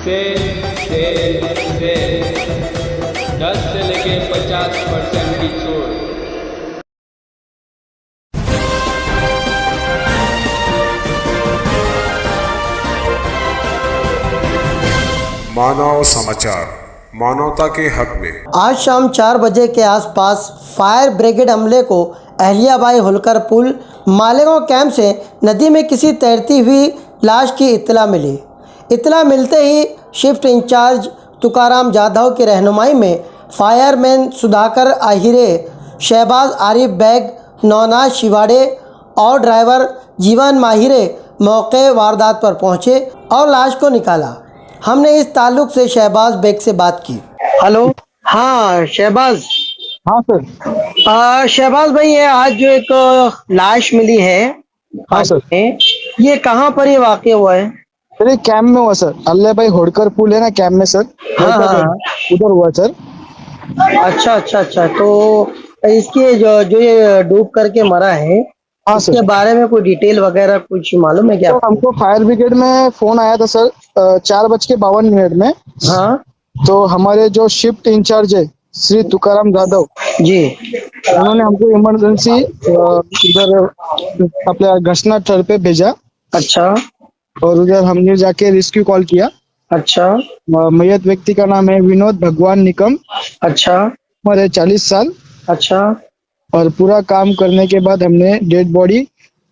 से 10 से लेके 50% की छूट। मानव समाचार, मानवता के हक में। आज शाम 4 बजे के आसपास फायर ब्रिगेड अमले को अहल्याबाई होलकर पुल मालेगांव कैंप से नदी में किसी तैरती हुई लाश की इत्तला मिली। इत्तला मिलते ही शिफ्ट इंचार्ज तुकाराम जाधव की रहनुमाई में फायरमैन सुधाकर आहिरे, शहबाज आरिफ बैग, नौनाज शिवाड़े और ड्राइवर जीवन माहिरे मौके वारदात पर पहुंचे और लाश को निकाला। हमने इस ताल्लुक से शहबाज बेग से बात की। हेलो, हाँ शहबाज। हाँ सर। शहबाज भाई, ये आज जो एक लाश मिली है, हाँ सर। ये कहाँ पर ये वाक़या हुआ है? सर ये कैंप में हुआ सर, अल्लाहबाई होड़कर पुल है ना कैंप में सर। हाँ हाँ, उधर हुआ सर। अच्छा अच्छा अच्छा। तो इसके जो ये डूब करके मरा है, हाँ इसके सर। बारे में कोई डिटेल वगैरह कुछ मालूम है क्या? तो हमको फायर ब्रिगेड में फोन आया था सर 4:52 में। हाँ तो हमारे जो शिफ्ट इंचार्ज है श्री तुकाराम जाधव जी, उन्होंने हमको इमरजेंसी इधर अपने घटना स्थल पे भेजा अच्छा और उधर हमने जाके रेस्क्यू कॉल किया। अच्छा मयत व्यक्ति का नाम है विनोद भगवान निकम, अच्छा उम्र है 40 साल। अच्छा और पूरा काम करने के बाद हमने dead body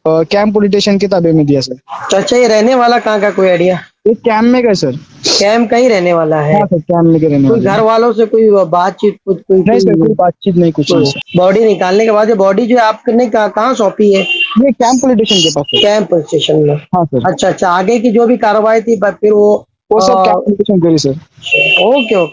camp police station के ताबे में दिया सर। अच्छा, ये रहने वाला कहाँ का, कोई आइडिया? ये कैंप में गए सर। कैंप का ही रहने वाला है? हाँ सर, कैंप में के रहने कोई वाले घर हैं। वालों से कोई बातचीत कुछ नहीं सर, कोई बातचीत नहीं, कुछ नहीं सर। बॉडी निकालने के बाद ये बॉडी जो है आपने कहाँ सौंपी है? ये कैंप पुलिस स्टेशन के पास है। कैंप पुलिस स्टेशन में? हाँ सर। अच्छा अच्छा, आगे की जो भी कार्रवाई थी फिर वो सब कैंप पुलिस स्टेशन करी सर। Okay okay.